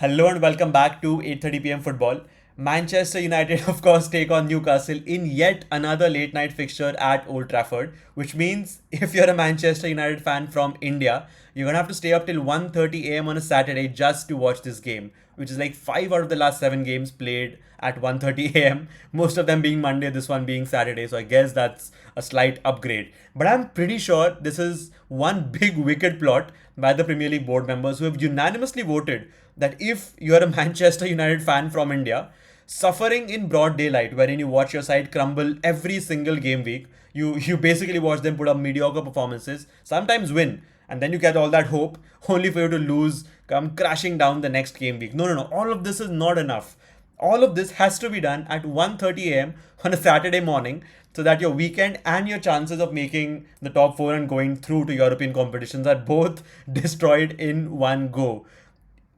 Hello and welcome back to 8:30 p.m. football. Manchester United, of course, take on Newcastle in yet another late night fixture at Old Trafford, which means if you're a Manchester United fan from India, you're gonna have to stay up till 1:30 a.m. on a Saturday just to watch this game, which is like 5 out of the last 7 games played at 1:30 a.m. Most of them being Monday, this one being Saturday. So I guess that's a slight upgrade. But I'm pretty sure this is one big wicked plot by the Premier League board members who have unanimously voted that if you're a Manchester United fan from India, suffering in broad daylight, wherein you watch your side crumble every single game week, you basically watch them put up mediocre performances, sometimes win, and then you get all that hope, only for you to lose, come crashing down the next game week. No, no, no. All of this is not enough. All of this has to be done at 1:30 a.m. on a Saturday morning so that your weekend and your chances of making the top four and going through to European competitions are both destroyed in one go.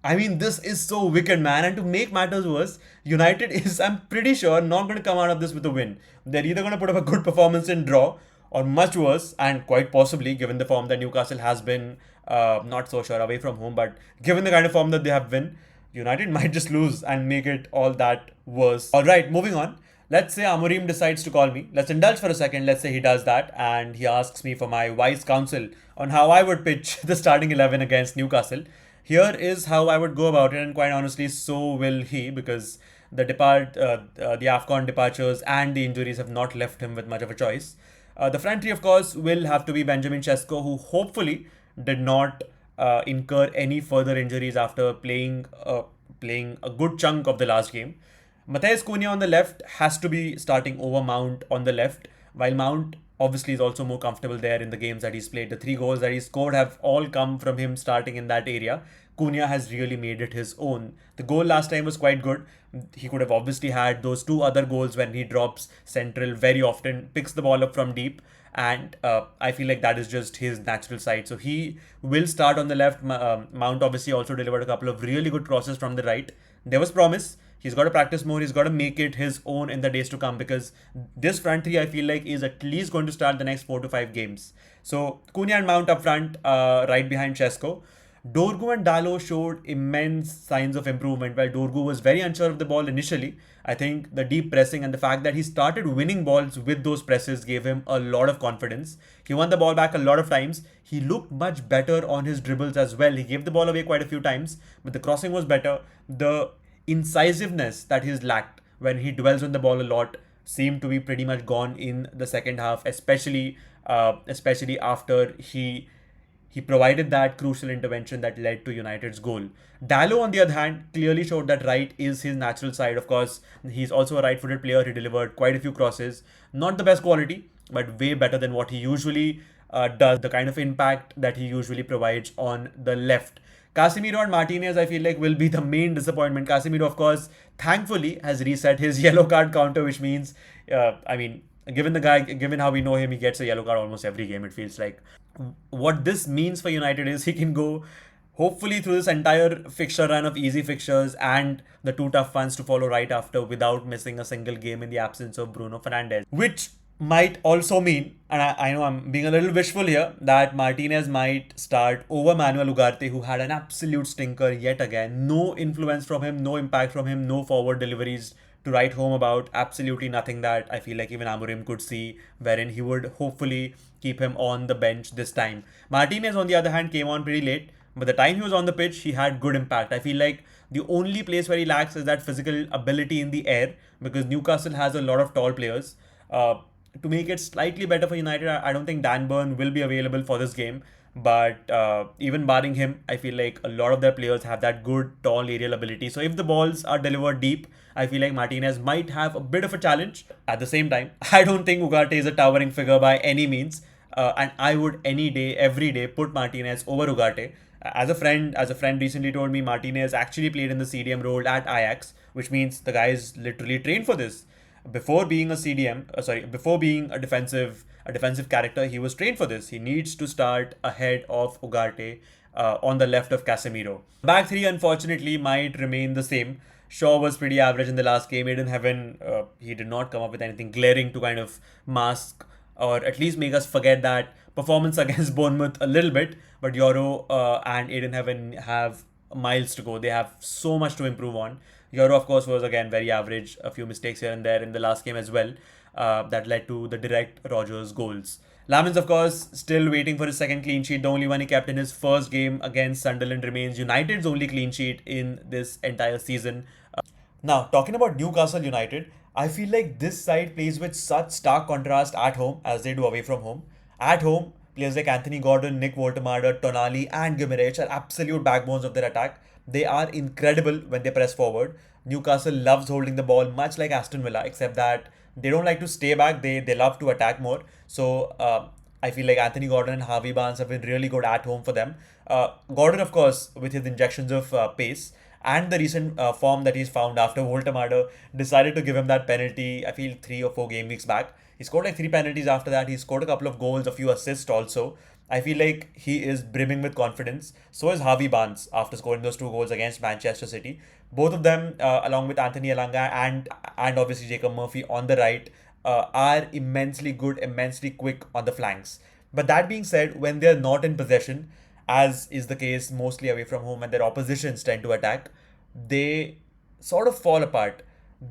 I mean, this is so wicked, man. And to make matters worse, United is, I'm pretty sure, not going to come out of this with a win. They're either going to put up a good performance and draw, or much worse, and quite possibly, given the form that Newcastle has been, not so sure away from home, but given the kind of form that they have been, United might just lose and make it all that worse. All right, moving on. Let's say Amorim decides to call me. Let's indulge for a second. Let's say he does that and he asks me for my wise counsel on how I would pitch the starting 11 against Newcastle. Here is how I would go about it, and quite honestly, so will he, because the Afcon departures and the injuries have not left him with much of a choice. The front three, of course, will have to be Benjamin Sesko, who hopefully did not incur any further injuries after playing a good chunk of the last game. Matheus Cunha on the left has to be starting over Mount on the left, while Mount obviously is also more comfortable there in the games that he's played. The 3 goals that he scored have all come from him starting in that area. Cunha has really made it his own. The goal last time was quite good. He could have obviously had those 2 other goals when he drops central very often, picks the ball up from deep, and I feel like that is just his natural side. So he will start on the left. Mount obviously also delivered a couple of really good crosses from the right. There was promise. He's got to practice more. He's got to make it his own in the days to come, because this front three, I feel like, is at least going to start the next 4 to 5 games. So Cunha and Mount up front, right behind Chesko. Dorgu and Dalo showed immense signs of improvement. While Dorgu was very unsure of the ball initially, I think the deep pressing and the fact that he started winning balls with those presses gave him a lot of confidence. He won the ball back a lot of times. He looked much better on his dribbles as well. He gave the ball away quite a few times, but the crossing was better. The incisiveness that he's lacked when he dwells on the ball a lot seemed to be pretty much gone in the second half, especially after he provided that crucial intervention that led to United's goal. Dallo, on the other hand, clearly showed that right is his natural side. Of course, he's also a right-footed player. He delivered quite a few crosses. Not the best quality, but way better than what he usually does. The kind of impact that he usually provides on the left. Casemiro and Martinez, I feel like, will be the main disappointment. Casemiro, of course, thankfully has reset his yellow card counter, which means, given how we know him, he gets a yellow card almost every game, it feels like. What this means for United is he can go, hopefully, through this entire fixture run of easy fixtures and the 2 tough ones to follow right after without missing a single game in the absence of Bruno Fernandes. Which might also mean, and I know I'm being a little wishful here, that Martinez might start over Manuel Ugarte, who had an absolute stinker yet again. No influence from him, no impact from him, no forward deliveries to write home about. Absolutely nothing that I feel like even Amorim could see, wherein he would hopefully keep him on the bench this time. Martinez, on the other hand, came on pretty late, but the time he was on the pitch, he had good impact. I feel like the only place where he lacks is that physical ability in the air, because Newcastle has a lot of tall players. To make it slightly better for United, I don't think Dan Burn will be available for this game. But even barring him, I feel like a lot of their players have that good tall aerial ability. So if the balls are delivered deep, I feel like Martinez might have a bit of a challenge. At the same time, I don't think Ugarte is a towering figure by any means. And I would any day, every day, put Martinez over Ugarte. As a friend recently told me, Martinez actually played in the CDM role at Ajax, which means the guy is literally trained for this. Before being a before being a defensive character, he was trained for this. He needs to start ahead of Ugarte on the left of Casemiro. Back three, unfortunately, might remain the same. Shaw was pretty average in the last game. Aiden Heaven, he did not come up with anything glaring to kind of mask or at least make us forget that performance against Bournemouth a little bit. But Euro and Aiden Heaven have miles to go. They have so much to improve on. Euro, of course, was again very average. A few mistakes here and there in the last game as well, that led to the direct Rogers goals. Lamins, of course, still waiting for his second clean sheet. The only one he kept in his first game against Sunderland remains United's only clean sheet in this entire season. Now, talking about Newcastle United, I feel like this side plays with such stark contrast at home as they do away from home. At home, players like Anthony Gordon, Nick Woltemade, Tonali, and Guimaraes are absolute backbones of their attack. They are incredible when they press forward. Newcastle loves holding the ball, much like Aston Villa, except that they don't like to stay back. They love to attack more. So I feel like Anthony Gordon and Harvey Barnes have been really good at home for them. Gordon, of course, with his injections of pace and the recent form that he's found after Voltemade decided to give him that penalty, I feel 3 or 4 game weeks back. He scored like 3 penalties after that. He scored a couple of goals, a few assists also. I feel like he is brimming with confidence. So is Harvey Barnes after scoring those 2 goals against Manchester City. Both of them, along with Anthony Elanga and obviously Jacob Murphy on the right, are immensely good, immensely quick on the flanks. But that being said, when they're not in possession, as is the case mostly away from home and their oppositions tend to attack, they sort of fall apart.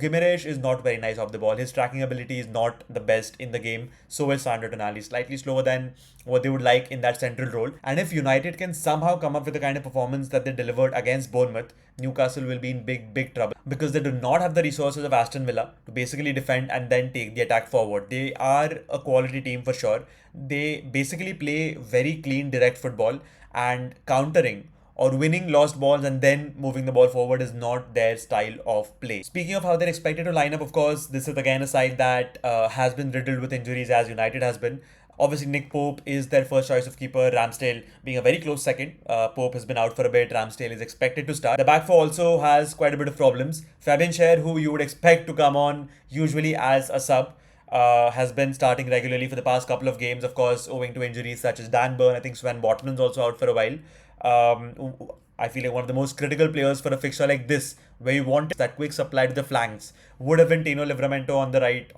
Gimenez is not very nice off the ball. His tracking ability is not the best in the game. So is Sandro Tonali, slightly slower than what they would like in that central role. And if United can somehow come up with the kind of performance that they delivered against Bournemouth, Newcastle will be in big, big trouble because they do not have the resources of Aston Villa to basically defend and then take the attack forward. They are a quality team for sure. They basically play very clean, direct football, and countering or winning lost balls and then moving the ball forward is not their style of play. Speaking of how they're expected to line up, of course, this is again a side that has been riddled with injuries as United has been. Obviously, Nick Pope is their first choice of keeper, Ramsdale being a very close second. Pope has been out for a bit, Ramsdale is expected to start. The back four also has quite a bit of problems. Fabian Schär, who you would expect to come on usually as a sub, has been starting regularly for the past couple of games, of course, owing to injuries such as Dan Burn. I think Sven Botman's also out for a while. I feel like one of the most critical players for a fixture like this, where you want that quick supply to the flanks, would have been Tino Livramento on the right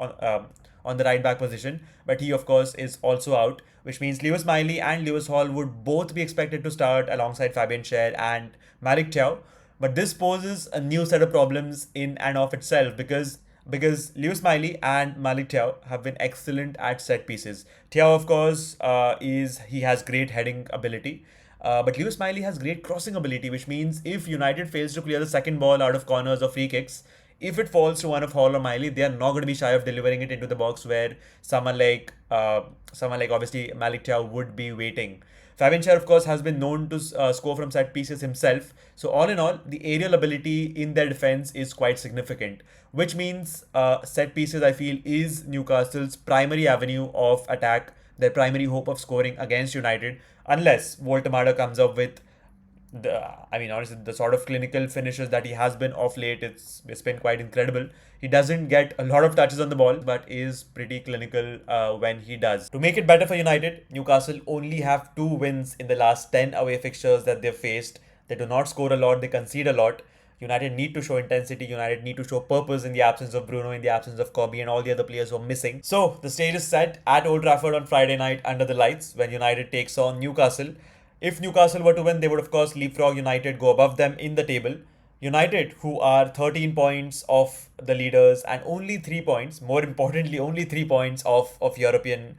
on the right back position, but he of course is also out, which means Lewis Miley and Lewis Hall would both be expected to start alongside Fabian Schär and Malik Thiaw. But this poses a new set of problems in and of itself because Lewis Miley and Malik Thiaw have been excellent at set pieces. Thiaw, of course, he has great heading ability. But Lewis Miley has great crossing ability, which means if United fails to clear the second ball out of corners or free kicks, if it falls to one of Hall or Miley, they are not going to be shy of delivering it into the box where someone like obviously Malik Thiaw would be waiting. Fabian Schär, of course, has been known to score from set pieces himself. So all in all, the aerial ability in their defense is quite significant, which means set pieces, I feel, is Newcastle's primary avenue of attack, their primary hope of scoring against United, unless Voltemade comes up with honestly, the sort of clinical finishes that he has been off late, it's been quite incredible. He doesn't get a lot of touches on the ball, but is pretty clinical when he does. To make it better for United, Newcastle only have 2 wins in the last 10 away fixtures that they've faced. They do not score a lot, they concede a lot. United need to show intensity. United need to show purpose in the absence of Bruno, in the absence of Kobe, and all the other players who are missing. So the stage is set at Old Trafford on Friday night under the lights when United takes on Newcastle. If Newcastle were to win, they would of course leapfrog United, go above them in the table. United, who are 13 points off the leaders and only 3 points, more importantly, only 3 points of European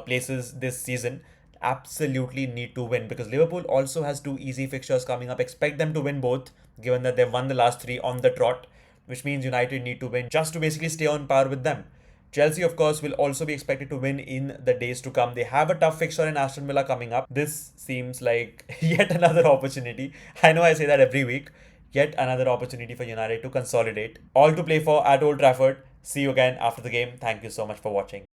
places this season, absolutely need to win because Liverpool also has 2 easy fixtures coming up. Expect them to win both, given that they've won the last 3 on the trot, which means United need to win just to basically stay on par with them. Chelsea, of course, will also be expected to win in the days to come. They have a tough fixture in Aston Villa coming up. This seems like yet another opportunity. I know I say that every week. Yet another opportunity for United to consolidate. All to play for at Old Trafford. See you again after the game. Thank you so much for watching.